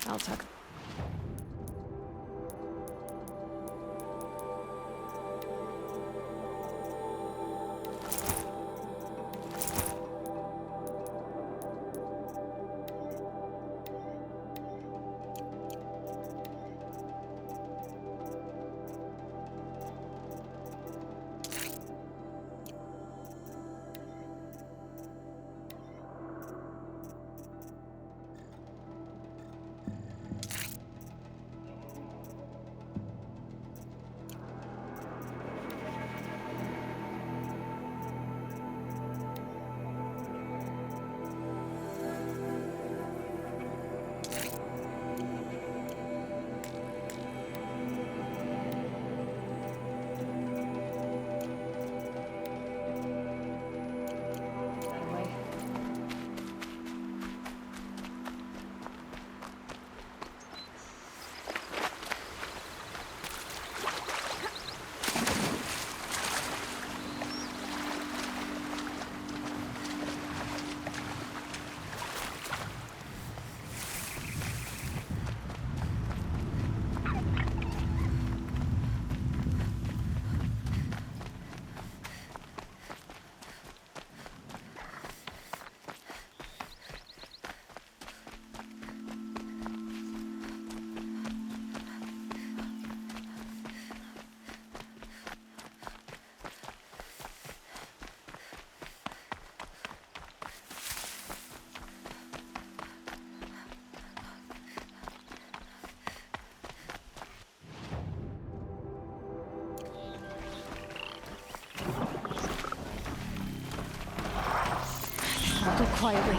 I'll talk. Go quietly.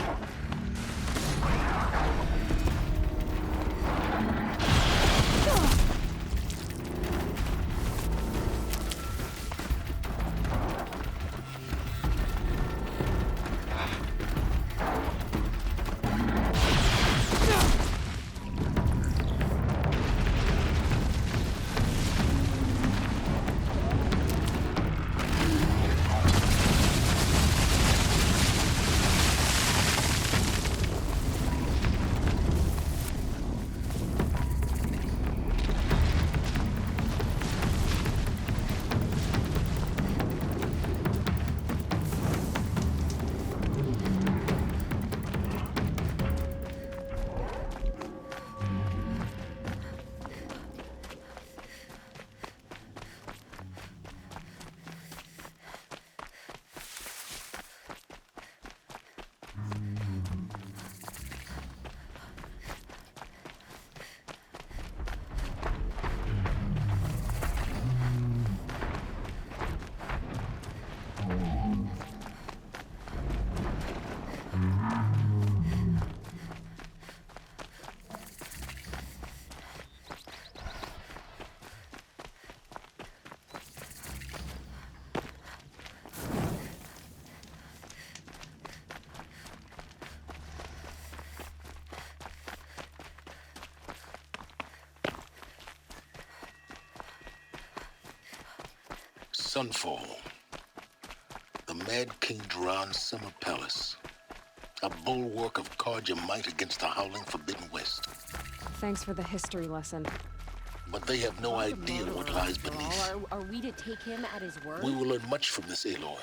Sunfall. The Mad King Duran's summer palace. A bulwark of Carja might against the howling Forbidden West. Thanks for the history lesson. But they have no idea what lies beneath. Are we to take him at his word? We will learn much from this Aloy.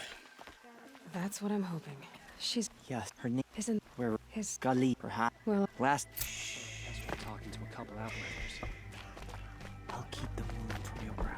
That's what I'm hoping. She's... Yes, her name Isn't... where His... Gully, perhaps. Well... Last. Yesterday talking to a couple outlanders. I'll keep the moon from your brow.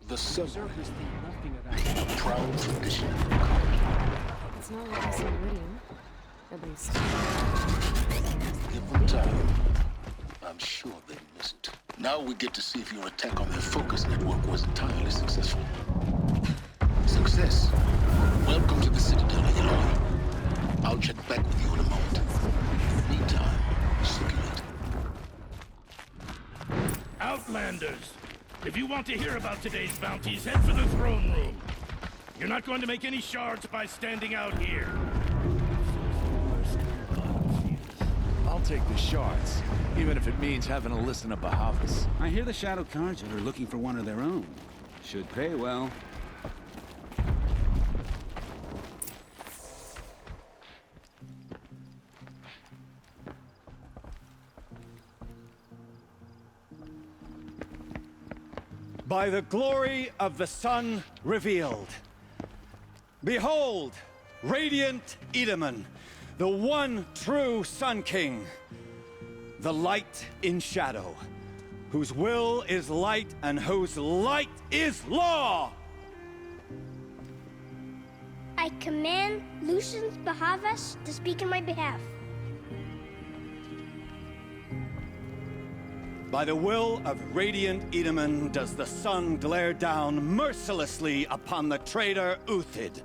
The Sun, Usurpers think nothing of that. a proud tradition of Carja. It's not like us in Iridium. At least. Give them time. I'm sure they miss it. Now we get to see if your attack on their focus network was entirely successful. Success. Welcome to the Citadel, Aloy. I'll check back with you in a moment. Meantime, circulate. Outlanders! If you want to hear about today's bounties, head for the throne room. You're not going to make any shards by standing out here. I'll take the shards, even if it means having to listen to Bahavas. I hear the Shadow Carja are looking for one of their own. Should pay well. By the glory of the sun revealed. Behold, radiant Edaman, the one true Sun King, the light in shadow, whose will is light and whose light is law! I command Lucius Bahavas to speak in my behalf. By the will of radiant Edaman does the sun glare down mercilessly upon the traitor Uthid.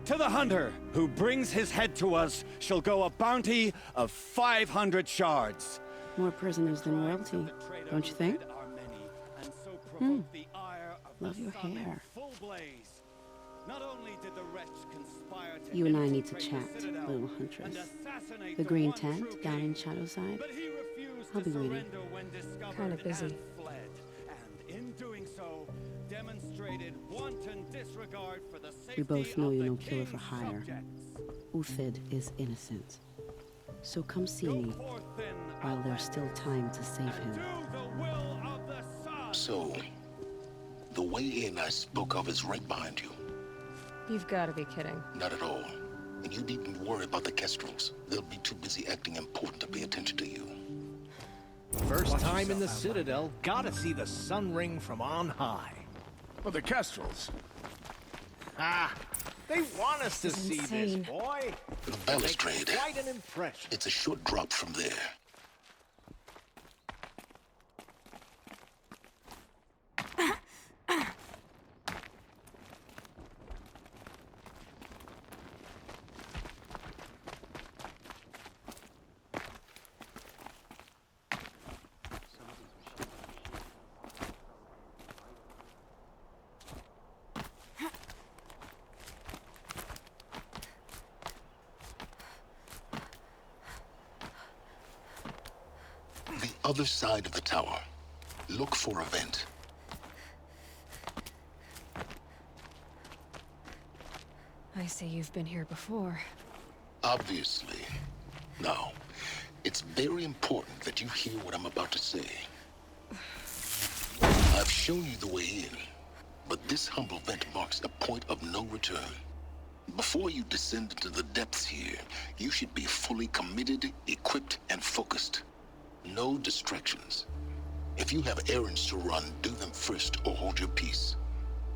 To the hunter who brings his head to us shall go a bounty of 500 shards. More prisoners than royalty, don't you think? Love your hair. You and I need to chat, little huntress. The green tent down in Shadowside. I'll be waiting. Kinda busy. And in doing so, demonstrated wanton disregard for the safety We both know of you're the no killer for king's hire. subjects. Uthid is innocent. So come see Go me forth then, while there's still time to save him. do the will of the sun. So, the way in I spoke of is right behind you. You've got to be kidding. Not at all. And you needn't worry about the Kestrels. They'll be too busy acting important to pay attention to you. First time in the Citadel, gotta see the sun ring from on high. Well, the Kestrels. Ah, they want us to This is see insane. this, boy. The balustrade. Quite an impression. It's a short drop from there. The other side of the tower. Look for a vent. I see you've been here before. Obviously. Now, it's very important that you hear what I'm about to say. I've shown you the way in, but this humble vent marks a point of no return. Before you descend into the depths here, you should be fully committed, equipped, and focused. No distractions. If you have errands to run, do them first or hold your peace.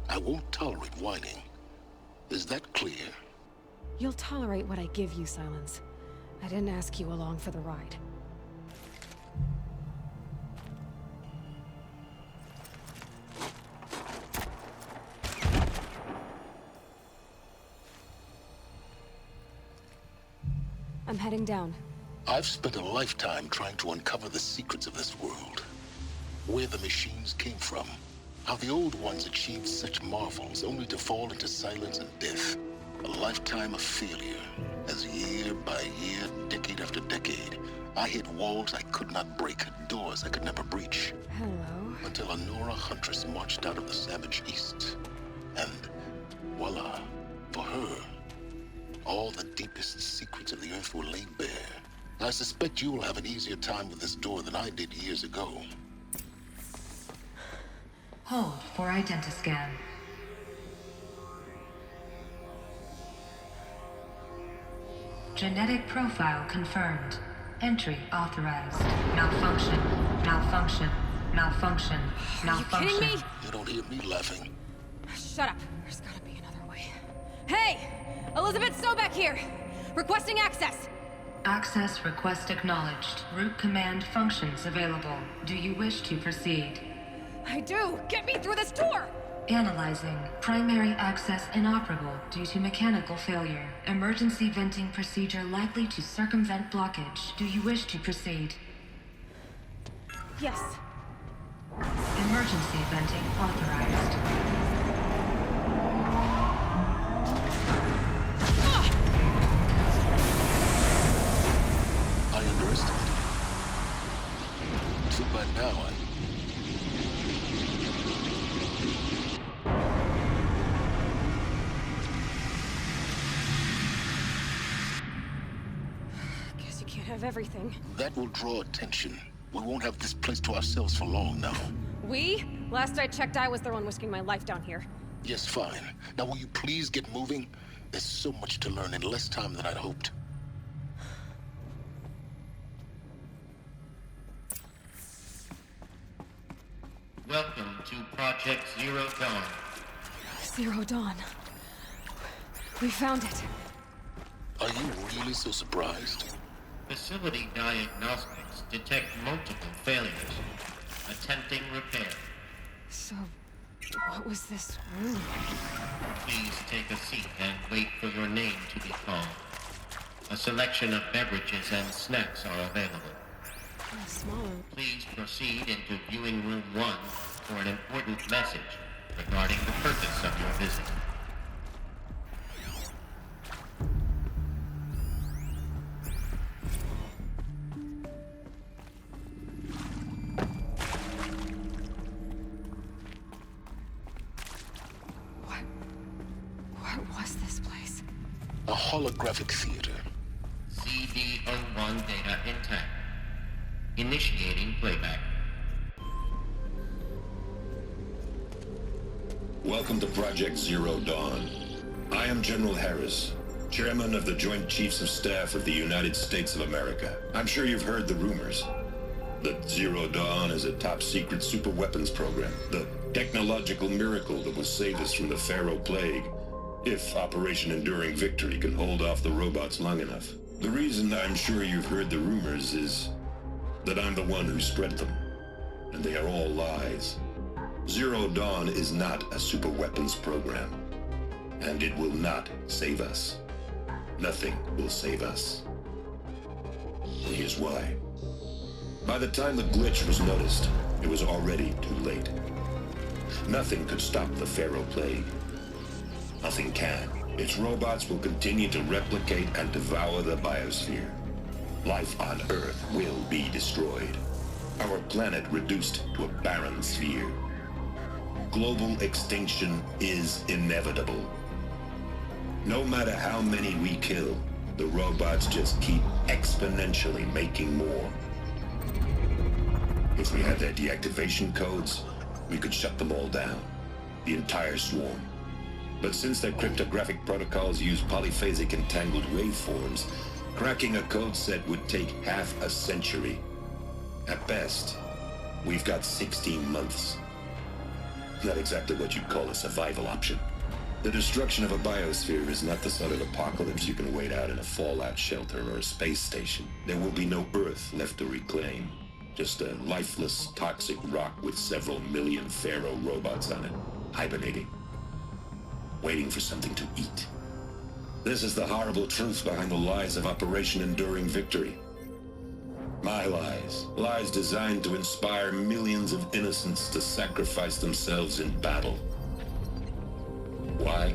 I won't tolerate whining. Is that clear? You'll tolerate what I give you, Silence. I didn't ask you along for the ride. I'm heading down. I've spent a lifetime trying to uncover the secrets of this world. Where the machines came from. How the old ones achieved such marvels only to fall into silence and death. A lifetime of failure. As year by year, decade after decade, I hit walls I could not break, doors I could never breach. Hello. Until a Nora huntress marched out of the savage east. And voila, for her, all the deepest secrets of the earth were laid bare. I suspect you will have an easier time with this door than I did years ago. Hold for identiscan. Genetic profile confirmed. Entry authorized. Malfunction. Malfunction. Malfunction. Are you kidding me? You don't hear me laughing. Shut up. There's gotta be another way. Hey! Elizabeth Sobek here! Requesting access! Access request acknowledged. Root command functions available. Do you wish to proceed? I do! Get me through this door! Analyzing. Primary access inoperable due to mechanical failure. Emergency venting procedure likely to circumvent blockage. Do you wish to proceed? Yes. Emergency venting authorized. I underestimated. So by now, Guess you can't have everything. that will draw attention. We won't have this place to ourselves for long now. We? Last I checked, I was the one risking my life down here. Yes, fine. Now will you please get moving? There's so much to learn in less time than I'd hoped. Welcome to Project Zero Dawn. Zero Dawn. We found it. Are you really so surprised? Facility diagnostics detect multiple failures. Attempting repair. So, what was this room? Please take a seat and wait for your name to be called. A selection of beverages and snacks are available. Smaller. Please proceed into viewing room 1 for an important message regarding the purpose of your visit. What was this place? A holographic theater. CD01 data intact. Initiating playback. Welcome to Project Zero Dawn. I am General Harris, Chairman of the Joint Chiefs of Staff of the United States of America. I'm sure you've heard the rumors that Zero Dawn is a top-secret superweapons program, the technological miracle that will save us from the Pharaoh Plague, if Operation Enduring Victory can hold off the robots long enough. The reason I'm sure you've heard the rumors is that I'm the one who spread them, and they are all lies. Zero Dawn is not a superweapons program, and it will not save us. Nothing will save us. And here's why. By the time the glitch was noticed, it was already too late. Nothing could stop the Pharaoh Plague. Nothing can. Its robots will continue to replicate and devour the biosphere. Life on Earth will be destroyed. Our planet reduced to a barren sphere. Global extinction is inevitable. No matter how many we kill, the robots just keep exponentially making more. If we had their deactivation codes, we could shut them all down. The entire swarm. But since their cryptographic protocols use polyphasic entangled waveforms, cracking a code set would take half a century. At best, we've got 16 months. Not exactly what you'd call a survival option. The destruction of a biosphere is not the sort of apocalypse you can wait out in a fallout shelter or a space station. There will be no Earth left to reclaim. Just a lifeless, toxic rock with several million Pharaoh robots on it, hibernating, waiting for something to eat. This is the horrible truth behind the lies of Operation Enduring Victory. My lies. Lies designed to inspire millions of innocents to sacrifice themselves in battle. Why?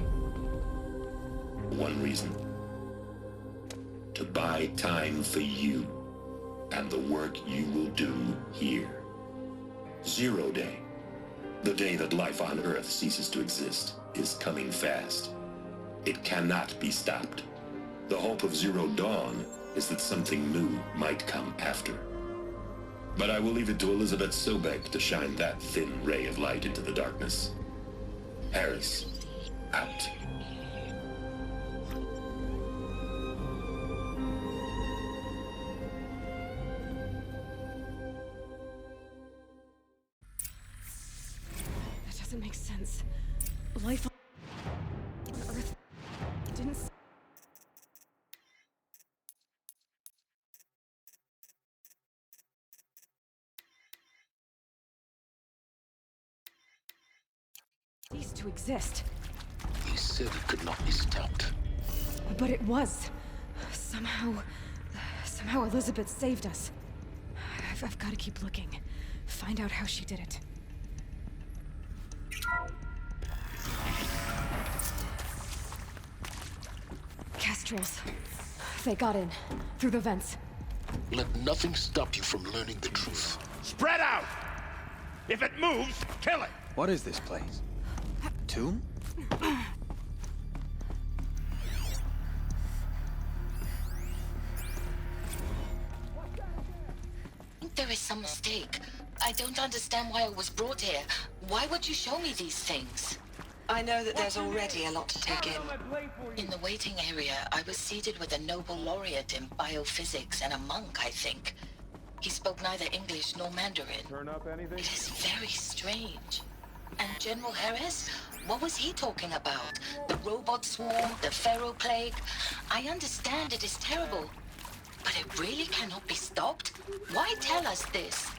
One reason. To buy time for you and the work you will do here. Zero Day, the day that life on Earth ceases to exist, is coming fast. It cannot be stopped. The hope of Zero Dawn is that something new might come after. But I will leave it to Elizabeth Sobek to shine that thin ray of light into the darkness. Harris, out. doesn't make sense. Life on Earth didn't... cease to exist. He said it could not be stopped. But it was. Somehow Elizabeth saved us. I've got to keep looking. Find out how she did it. Kestrels. They got in. Through the vents. Let nothing stop you from learning the truth. Spread out! If it moves, kill it! What is this place? Tomb? There is some mistake. I don't understand why I was brought here. Why would you show me these things? I know that there's already a lot to take in. In the waiting area, I was seated with a Nobel laureate in biophysics and a monk, I think. He spoke neither English nor Mandarin. Turn up anything? It is very strange. And General Harris? What was he talking about? The robot swarm? The Pharaoh plague? I understand it is terrible. But it really cannot be stopped? Why tell us this?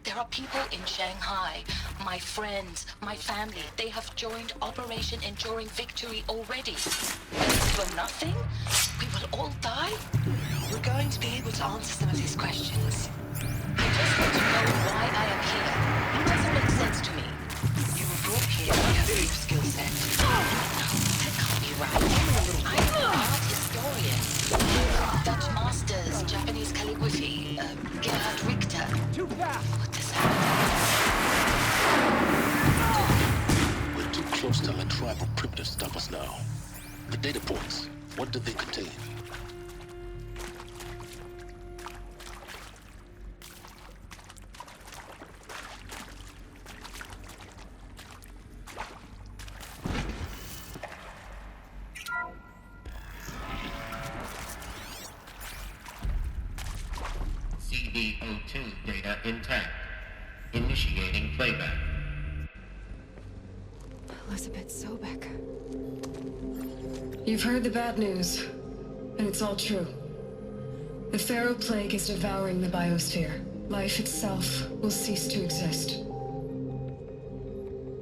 There are people in Shanghai, my friends, my family. They have joined Operation Enduring Victory already. For nothing? We will all die? We're going to be able to answer some of these questions. I just want to know why I am here. It doesn't make sense to me. You were brought here by a new skill set. That can't be right. I'm an art historian. Dutch masters, Japanese calligraphy, Gerhard Richter. Too fast! What does happen? We're too close to let tribal primitives stop us now. The data points, what do they contain? CB02 data intact. Initiating playback. Elizabeth Sobek. You've heard the bad news, and it's all true. The Pharaoh plague is devouring the biosphere. Life itself will cease to exist.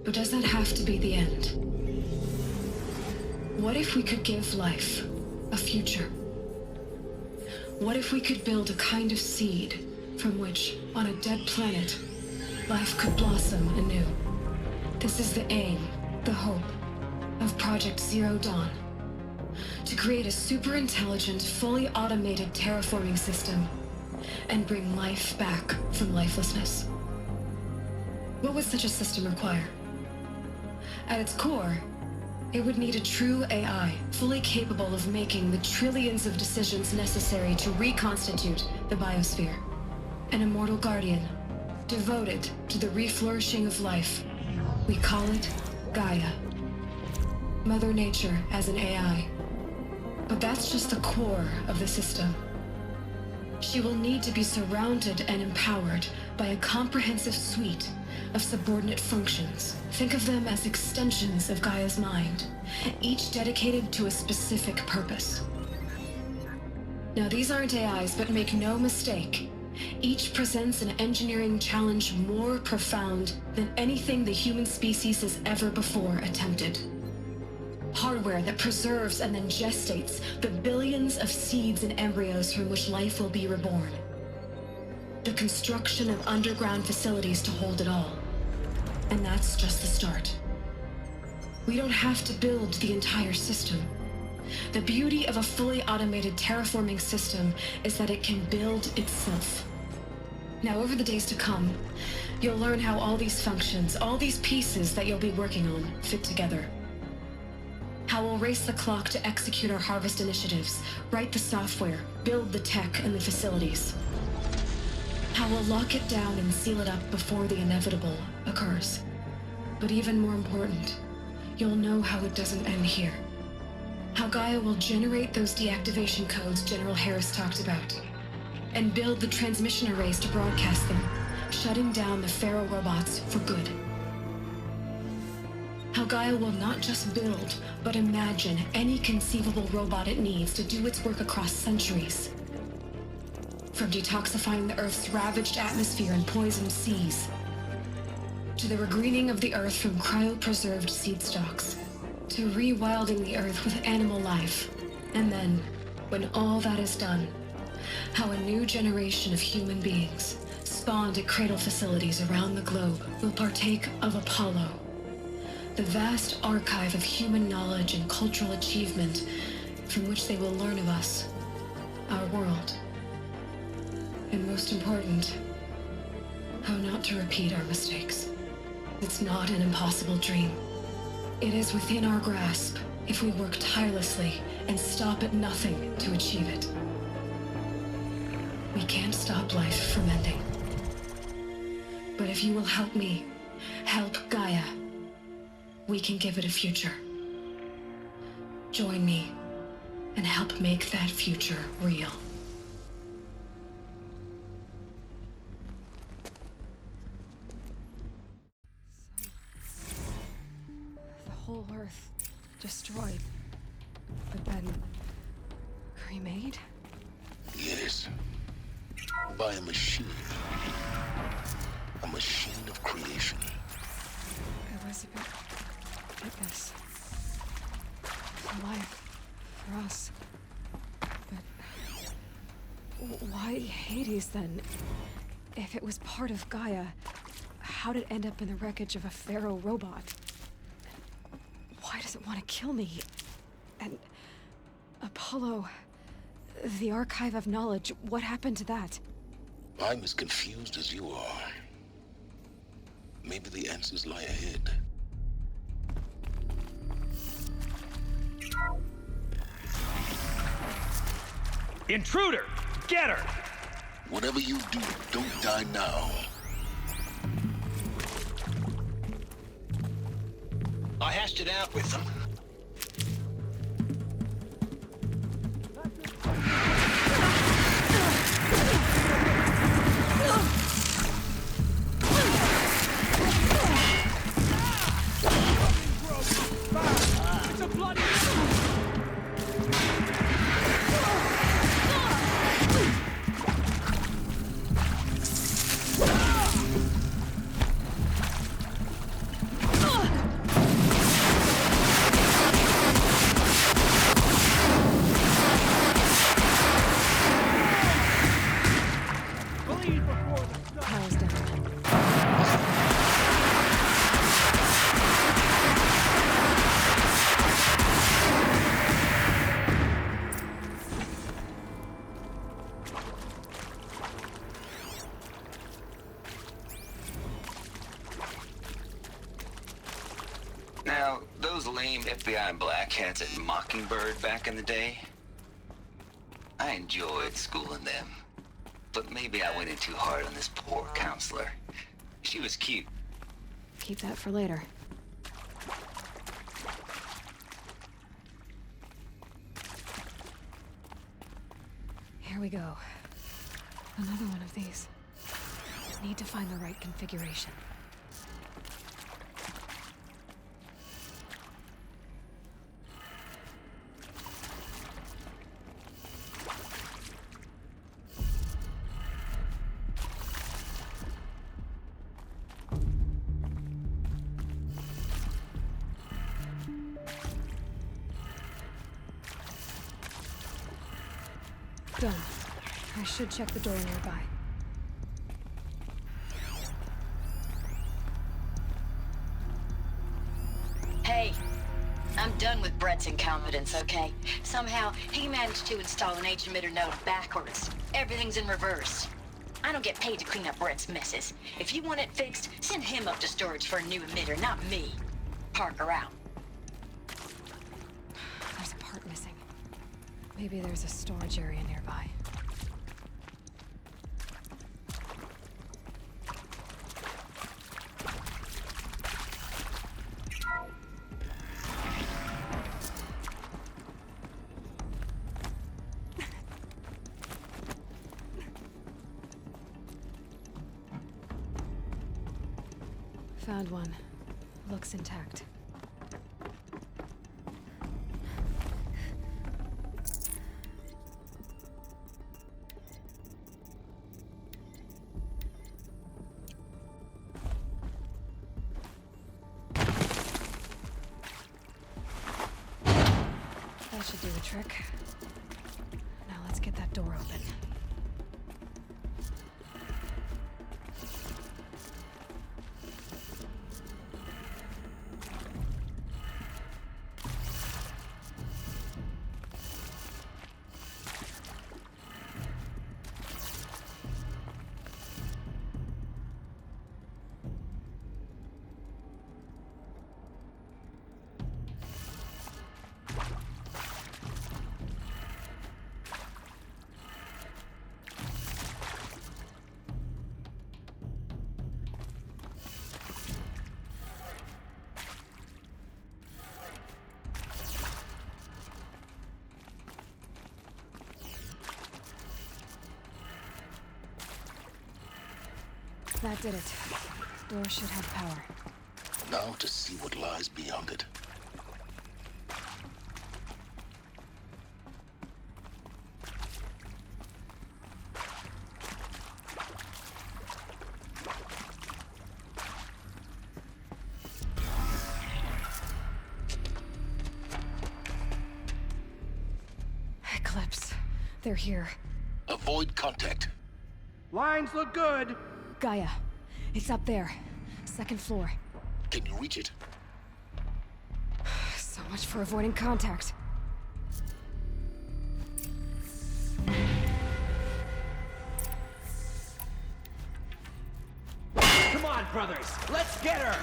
But does that have to be the end? What if we could give life a future? What if we could build a kind of seed from which, on a dead planet, life could blossom anew? This is the aim, the hope, of Project Zero Dawn. To create a super-intelligent, fully automated terraforming system and bring life back from lifelessness. What would such a system require? At its core, it would need a true AI, fully capable of making the trillions of decisions necessary to reconstitute the biosphere. An immortal guardian, devoted to the reflourishing of life. We call it Gaia. Mother Nature as an AI. But that's just the core of the system. She will need to be surrounded and empowered by a comprehensive suite of subordinate functions. Think of them as extensions of Gaia's mind, each dedicated to a specific purpose. Now, these aren't AIs, but make no mistake, each presents an engineering challenge more profound than anything the human species has ever before attempted. Hardware that preserves and then gestates the billions of seeds and embryos from which life will be reborn. The construction of underground facilities to hold it all. And that's just the start. We don't have to build the entire system. The beauty of a fully automated terraforming system is that it can build itself. Now, over the days to come, you'll learn how all these functions, all these pieces that you'll be working on, fit together. How we'll race the clock to execute our harvest initiatives, write the software, build the tech and the facilities. How we'll lock it down and seal it up before the inevitable occurs. But even more important, you'll know how it doesn't end here. How Gaia will generate those deactivation codes General Harris talked about, and build the transmission arrays to broadcast them, shutting down the Pharaoh robots for good. How Gaia will not just build, but imagine any conceivable robot it needs to do its work across centuries. From detoxifying the Earth's ravaged atmosphere and poisoned seas, to the regreening of the Earth from cryopreserved seed stalks, to rewilding the Earth with animal life. And then, when all that is done, how a new generation of human beings, spawned at cradle facilities around the globe, will partake of Apollo, the vast archive of human knowledge and cultural achievement from which they will learn of us, our world. And most important, how not to repeat our mistakes. It's not an impossible dream. It is within our grasp if we work tirelessly and stop at nothing to achieve it. We can't stop life from ending. But if you will help me, help Gaia, we can give it a future. Join me and help make that future real. The whole Earth destroyed, but then cremated? Yes. By a machine. A machine of creation. Elizabeth did this. For life. For us. But why Hades then? If it was part of Gaia, how did it end up in the wreckage of a Pharaoh robot? Why does it want to kill me? And Apollo, the Archive of Knowledge, what happened to that? I'm as confused as you are. Maybe the answers lie ahead. Intruder! Get her! Whatever you do, don't die now. I hashed it out with them. It's a bloody... Now, those lame FBI blackheads at Mockingbird back in the day, I enjoyed schooling them. But maybe I went in too hard on this poor counselor. She was cute. Keep that for later. Here we go. Another one of these. Need to find the right configuration. Done. I should check the door nearby. Hey, I'm done with Brett's incompetence, okay? Somehow, he managed to install an H-emitter node backwards. Everything's in reverse. I don't get paid to clean up Brett's messes. If you want it fixed, send him up to storage for a new emitter, not me. Parker out. There's a part missing. Maybe there's a storage area nearby. Found one. Looks intact. That should do the trick. Now let's get that door open. That did it. Door should have power. Now to see what lies beyond it. Eclipse. They're here. Avoid contact. Lines look good. Gaia. It's up there. Second floor. Can you reach it? So much for avoiding contact. Come on, brothers. Let's get her.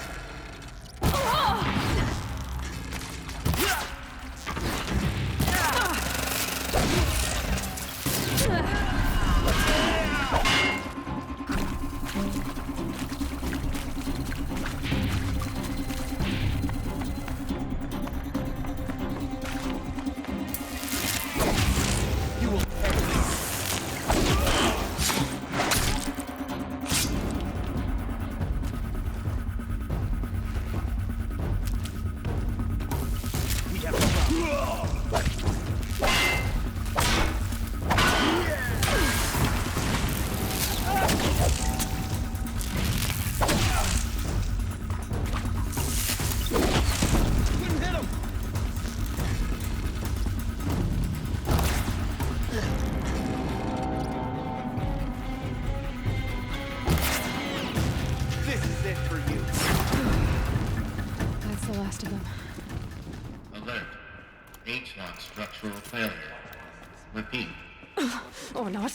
H-lock structural failure. Repeat. Or not.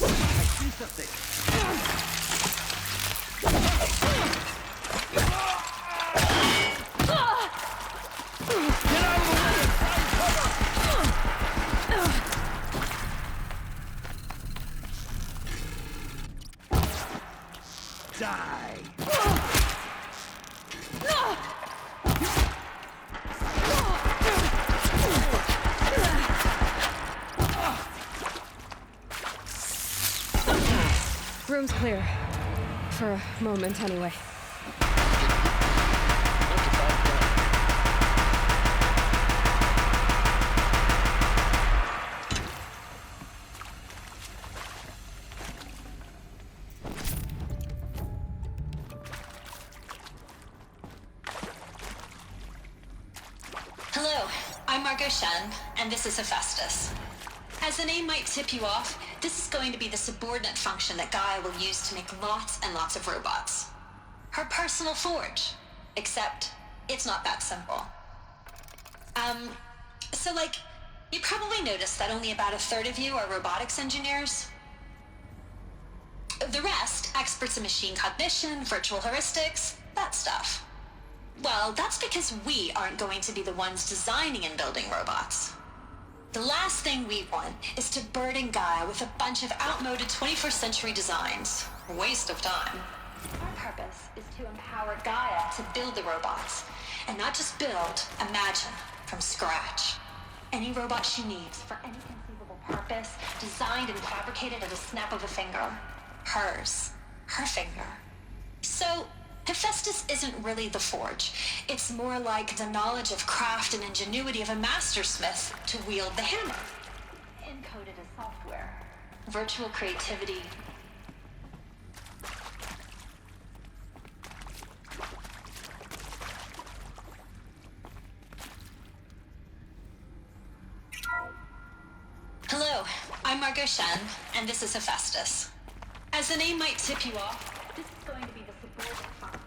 I see something. Room's clear. For a moment, anyway. Hello, I'm Margot Shen, and this is Hephaestus. As the name might tip you off, this is going to be the subordinate function that Gaia will use to make lots and lots of robots. Her personal forge. Except, it's not that simple. You probably noticed that only about a third of you are robotics engineers. The rest, experts in machine cognition, virtual heuristics, that stuff. Well, that's because we aren't going to be the ones designing and building robots. The last thing we want is to burden Gaia with a bunch of outmoded 21st century designs. A waste of time. Our purpose is to empower Gaia to build the robots. And not just build, imagine, from scratch. Any robot she needs for any conceivable purpose, designed and fabricated at a snap of a finger. Hers. Her finger. So, Hephaestus isn't really the forge. It's more like the knowledge of craft and ingenuity of a mastersmith to wield the hammer. Encoded as software. Virtual creativity. I'm Margot Shen, and this is Hephaestus. As the name might tip you off, this is going to be the subordinate farm.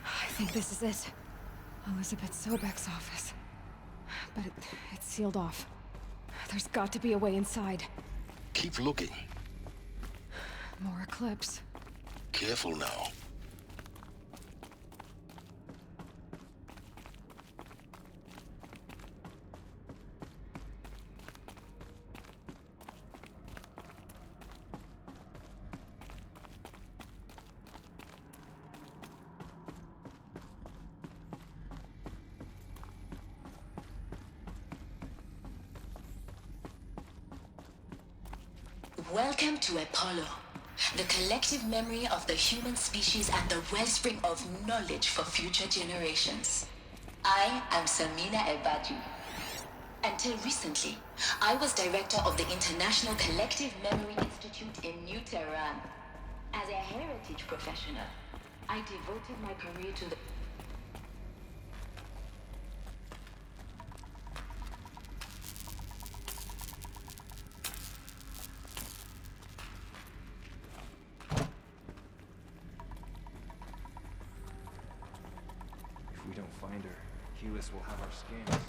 I think this is it. Elizabeth Sobek's office. But it's sealed off. There's got to be a way inside. Keep looking. More Eclipse. Careful now. Welcome to Apollo, the collective memory of the human species and the wellspring of knowledge for future generations. I am Samina El-Badi. Until recently, I was director of the International Collective Memory Institute in New Tehran. As a heritage professional, I devoted my career to the If we don't find her, Helis will have our scans.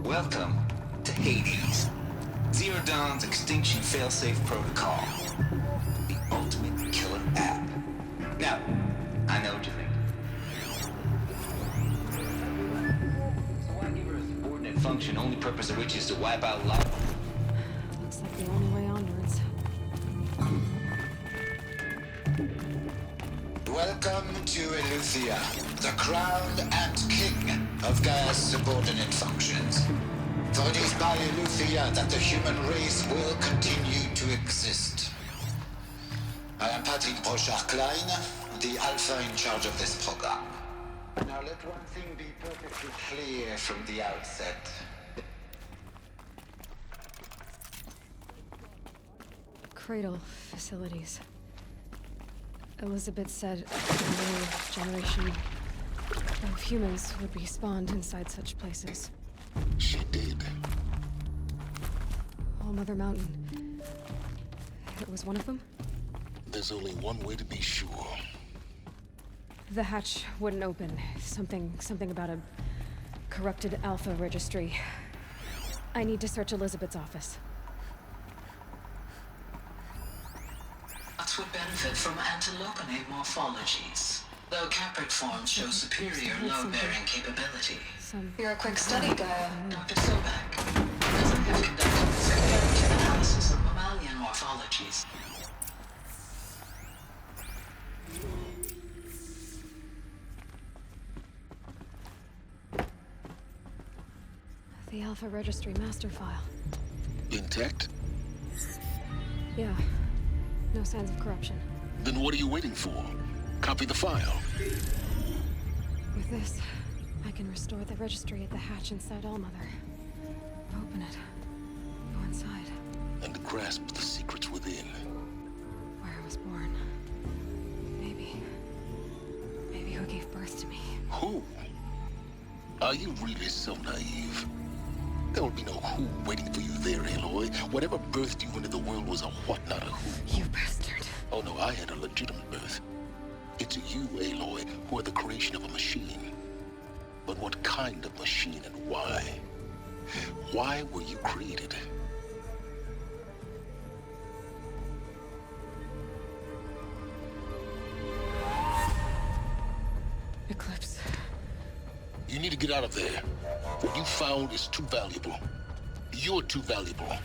Welcome to Hades, Zero Dawn's extinction failsafe protocol. The ultimate killer app. Now, I know what you think. So why give her a subordinate function, only purpose of which is to wipe out life? Looks like the only way onwards. Welcome to Eleuthia, the crown and king of Gaia's subordinate functions. For it is by Eleuthia that the human race will continue to exist. I am Patrick Brochard-Klein, the Alpha in charge of this program. Now let one thing be perfectly clear from the outset. Cradle facilities. Elizabeth said a new generation of humans would be spawned inside such places. She did. All Mother Mountain. It was one of them? There's only one way to be sure. The hatch wouldn't open. Something about a corrupted Alpha registry. I need to search Elizabeth's office. Would benefit from antilopenate morphologies, though Caprid forms show superior load-bearing capability. You're a quick study, Gaia. Dr. Sobek, as I have conducted comparative analysis of mammalian morphologies. The Alpha Registry master file. Intact? Yeah. No signs of corruption. Then what are you waiting for? Copy the file. this, I can restore the registry at the hatch inside Allmother. Open it. Go inside. And grasp the secrets within. Where I was born. Maybe who gave birth to me. Who? Are you really so naive? There will be no who waiting for you there, Aloy. Whatever birthed you into the world was a what, not a who. You bastard. Oh no, I had a legitimate birth. It's you, Aloy, who are the creation of a machine. But what kind of machine and why? Why were you created? Eclipse. You need to get out of there. What you found is too valuable. You're too valuable.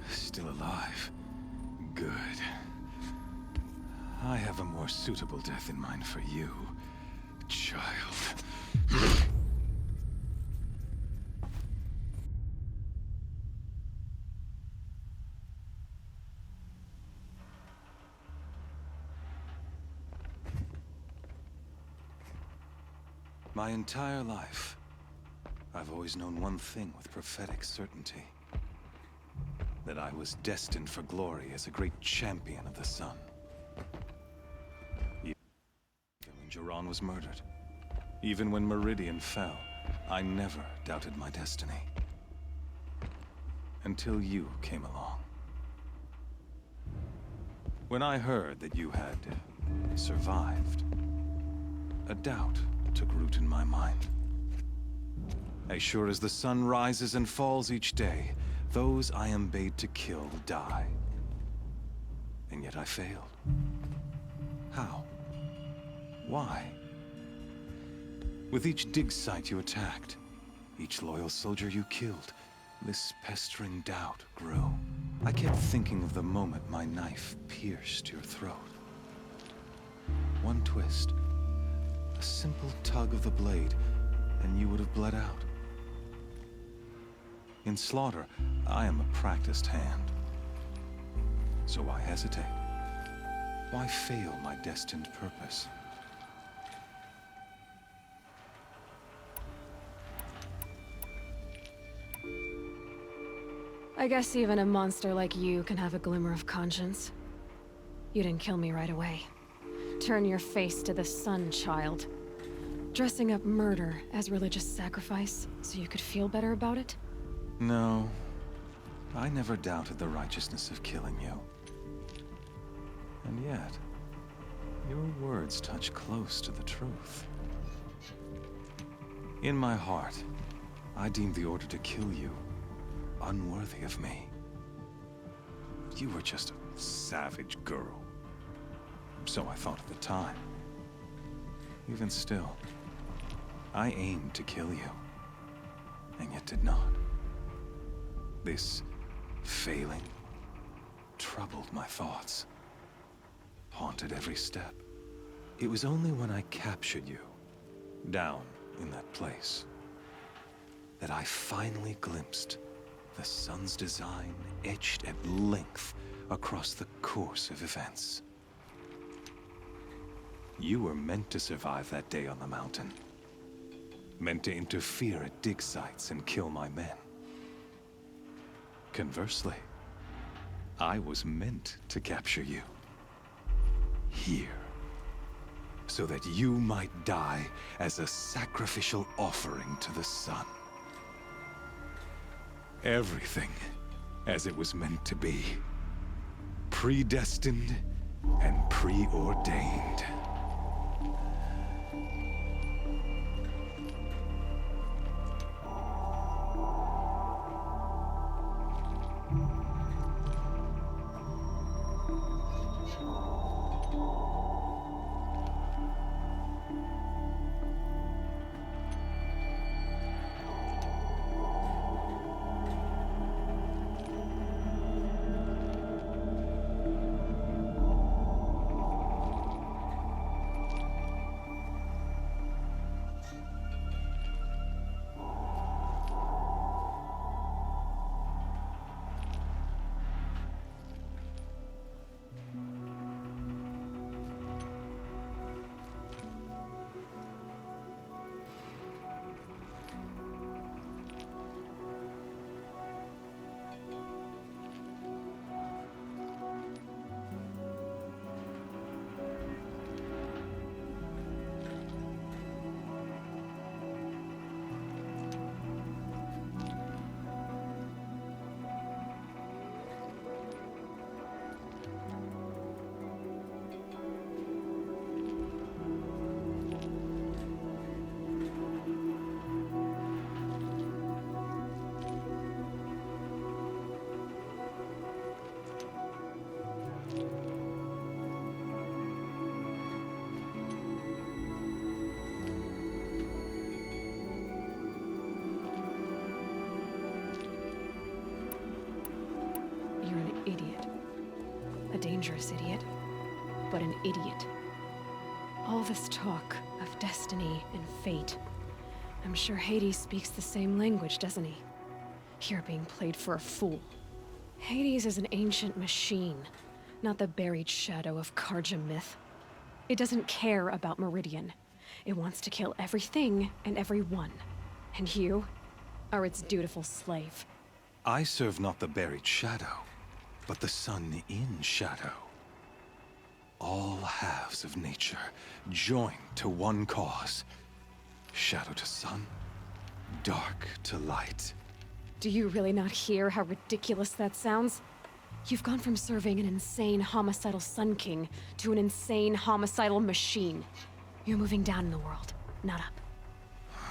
Still alive. Good. I have a more suitable death in mind for you, child. My entire life, I've always known one thing with prophetic certainty. That I was destined for glory as a great champion of the sun. Even when Jiran was murdered, even when Meridian fell, I never doubted my destiny. Until you came along. When I heard that you had survived, a doubt took root in my mind. As sure as the sun rises and falls each day, those I am bade to kill die. And yet I failed. How? Why? With each dig site you attacked, each loyal soldier you killed, this pestering doubt grew. I kept thinking of the moment my knife pierced your throat. One twist, a simple tug of the blade, and you would have bled out. In slaughter, I am a practiced hand. So why hesitate? Why fail my destined purpose? I guess even a monster like you can have a glimmer of conscience. You didn't kill me right away. Turn your face to the sun, child. Dressing up murder as religious sacrifice so you could feel better about it? No, I never doubted the righteousness of killing you. And yet, your words touch close to the truth. In my heart, I deemed the order to kill you unworthy of me. You were just a savage girl. So I thought at the time. Even still, I aimed to kill you, and yet did not. This failing troubled my thoughts, haunted every step. It was only when I captured you, down in that place, that I finally glimpsed the sun's design etched at length across the course of events. You were meant to survive that day on the mountain. Meant to interfere at dig sites and kill my men. Conversely, I was meant to capture you. Here. So that you might die as a sacrificial offering to the sun. Everything as it was meant to be. Predestined and preordained. dangerous idiot, but an idiot. All this talk of destiny and fate. I'm sure Hades speaks the same language, doesn't he? Here being played for a fool. Hades is an ancient machine, not the buried shadow of Karja myth. It doesn't care about Meridian. It wants to kill everything and everyone. And you are its dutiful slave. I serve not the buried shadow, but the sun in shadow. All halves of nature joined to one cause. Shadow to sun, dark to light. Do you really not hear how ridiculous that sounds? You've gone from serving an insane homicidal Sun King to an insane homicidal machine. You're moving down in the world, not up.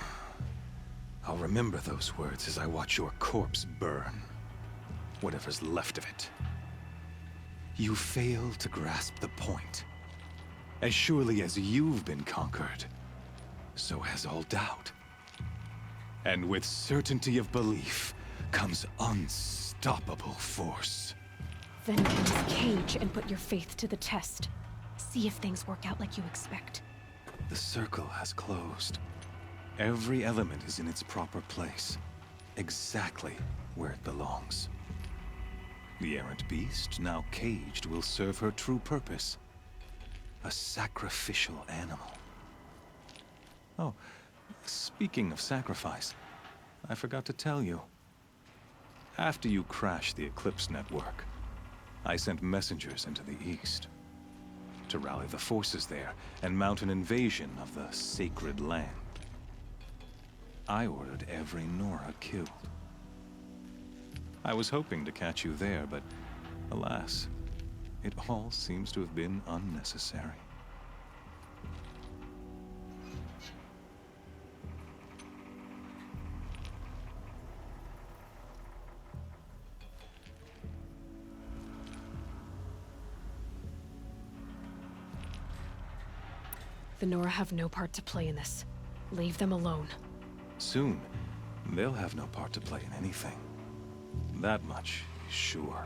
I'll remember those words as I watch your corpse burn. Whatever's left of it. You fail to grasp the point. As surely as you've been conquered, so has all doubt. And with certainty of belief comes unstoppable force. Then get in this cage and put your faith to the test. See if things work out like you expect. The circle has closed. Every element is in its proper place, exactly where it belongs. The errant beast, now caged, will serve her true purpose. A sacrificial animal. Oh, speaking of sacrifice, I forgot to tell you. After you crashed the Eclipse network, I sent messengers into the east to rally the forces there and mount an invasion of the sacred land. I ordered every Nora killed. I was hoping to catch you there, but alas, it all seems to have been unnecessary. The Nora have no part to play in this. Leave them alone. Soon, they'll have no part to play in anything. That much is sure.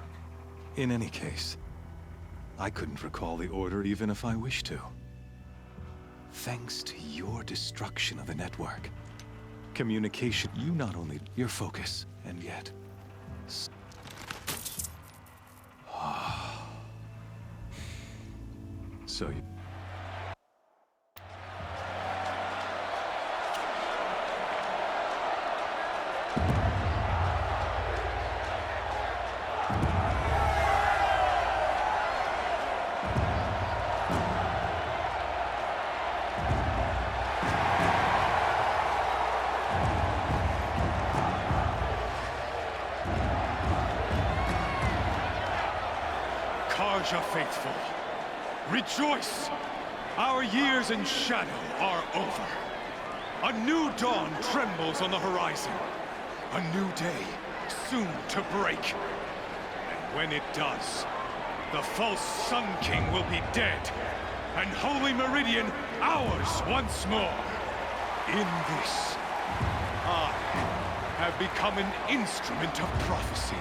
In any case, I couldn't recall the order even if I wished to. Thanks to your destruction of the network, communication, you not only your focus, and yet... So you... Karja faithful, rejoice! Our years in shadow are over. A new dawn trembles on the horizon. A new day soon to break. And when it does, the false Sun King will be dead, and Holy Meridian ours once more. In this, I have become an instrument of prophecy.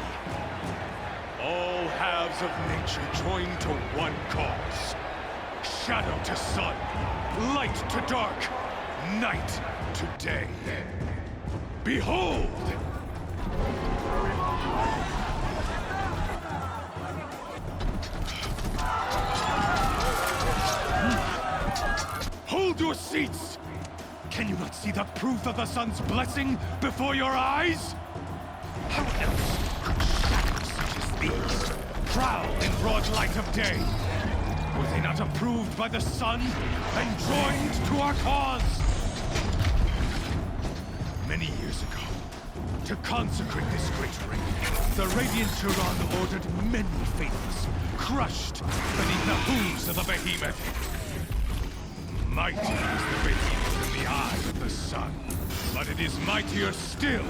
All halves of nature join to one cause. Shadow to sun, light to dark, night to day. Behold! Hold your seats! Can you not see the proof of the sun's blessing before your eyes? How else could shadows such as these prowl in broad light of day? Were they not approved by the sun and joined to our cause? Many years ago, to consecrate this great ring, the Radiant Turan ordered many faithless, crushed beneath the hooves of the behemoth. Mighty is the behemoth in the eye of the sun, but it is mightier still,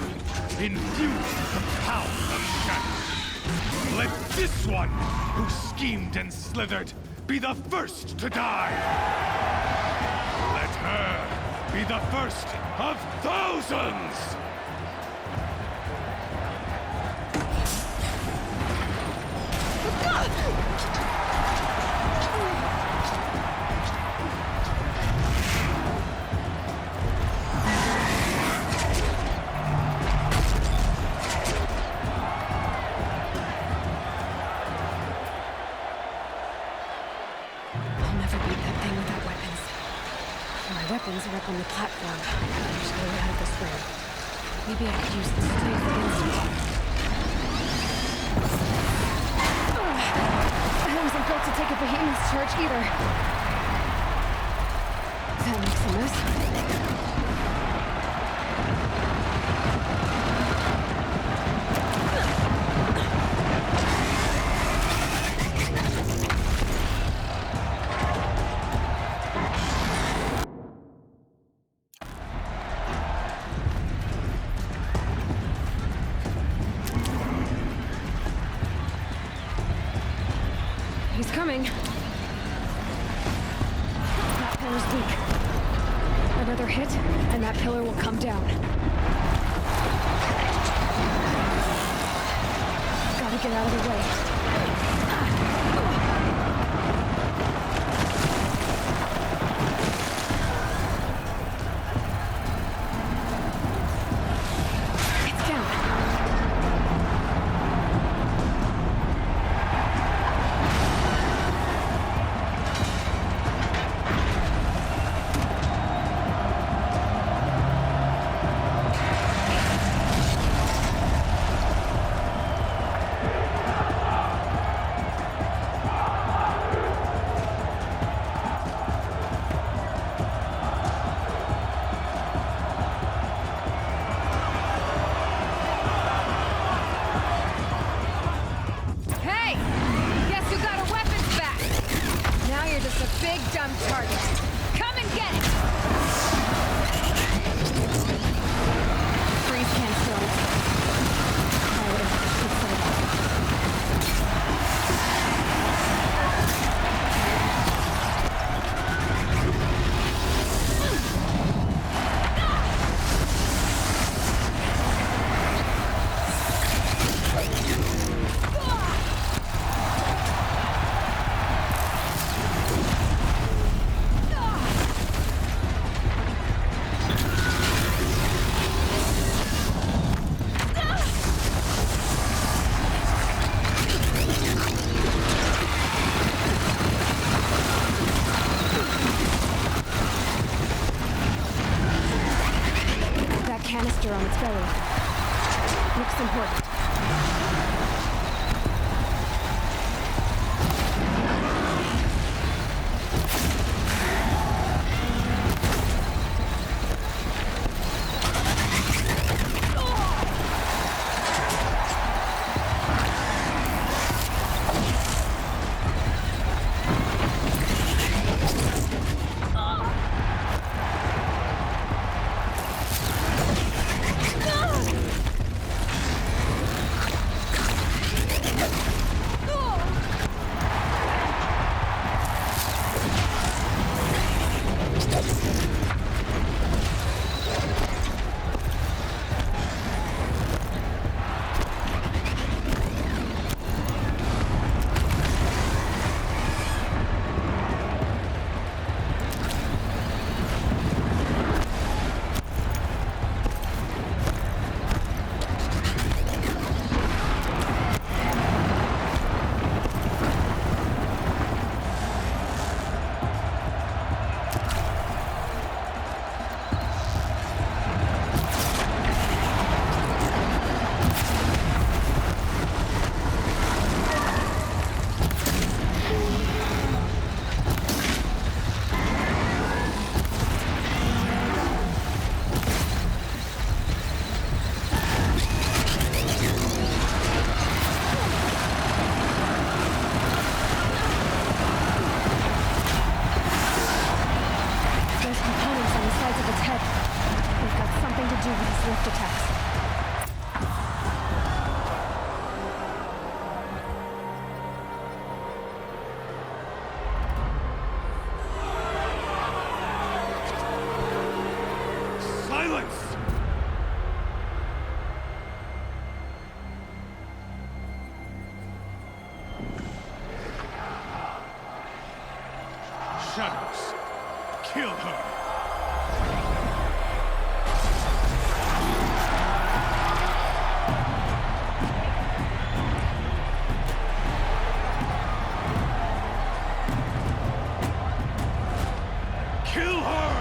infused with the power of shadow. Let this one, who schemed and slithered, be the first to die! Let her be the first of thousands! up on the platform. There's no way out of this room. Maybe I could use the strength against it. I wasn't built to take a behemoth's charge either. That makes a mess. He's coming. That pillar's weak. Another hit, and that pillar will come down. Gotta get out of the way. Canister on its belly. Looks important. Shadows. Kill her. Kill her!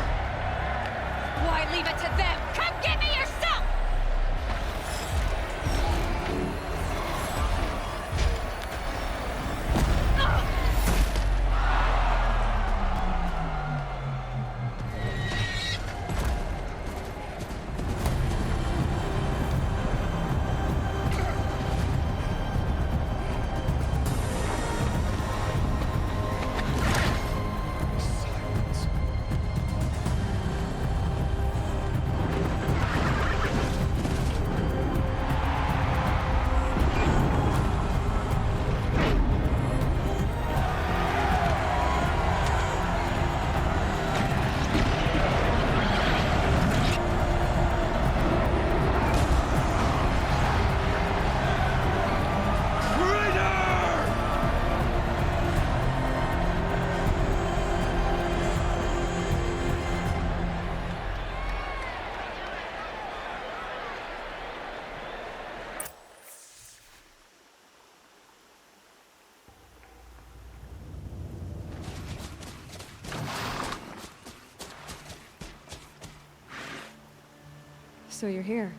So you're here.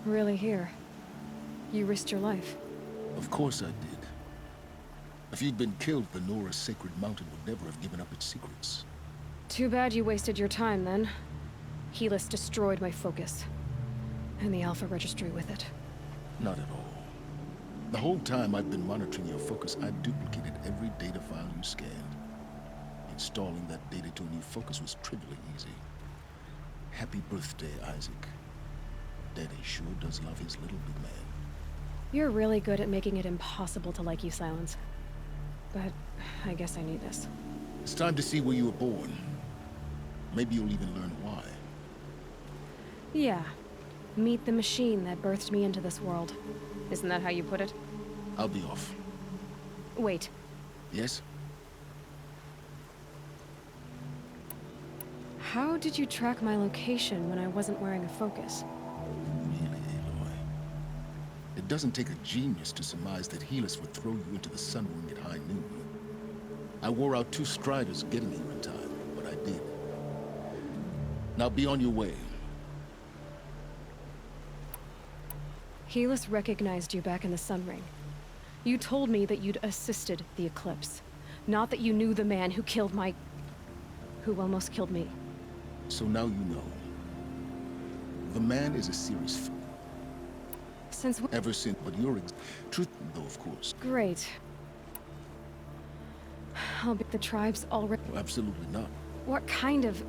Really here. You risked your life. Of course I did. If you'd been killed, the Nora's Sacred Mountain would never have given up its secrets. Too bad you wasted your time, then. Helis destroyed my focus. And the Alpha Registry with it. Not at all. The whole time I've been monitoring your focus, I've duplicated every data file you scanned. Installing that data to a new focus was trivially easy. Happy birthday, Isaac. Daddy sure does love his little big man. You're really good at making it impossible to like you, Silence. But I guess I need this. It's time to see where you were born. Maybe you'll even learn why. Yeah. Meet the machine that birthed me into this world. Isn't that how you put it? I'll be off. Wait. Yes? How did you track my location when I wasn't wearing a focus? Really, Aloy? It doesn't take a genius to surmise that Helis would throw you into the Sun Ring at high noon. I wore out 2 striders getting here in time, but I did. Now be on your way. Helis recognized you back in the Sun Ring. You told me that you'd assisted the Eclipse. Not that you knew the man who killed my... who almost killed me. So now you know. The man is a serious fool. Since when? Ever since, but you're truth, though, of course. Great. I'll be the tribes already... Well, absolutely not. What kind of...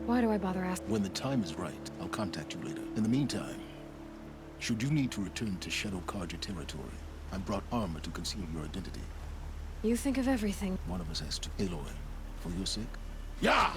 Why do I bother asking? When the time is right, I'll contact you later. In the meantime, should you need to return to Shadow Carja territory, I brought armor to conceal your identity. You think of everything. One of us has to. Aloy, for your sake? Yeah!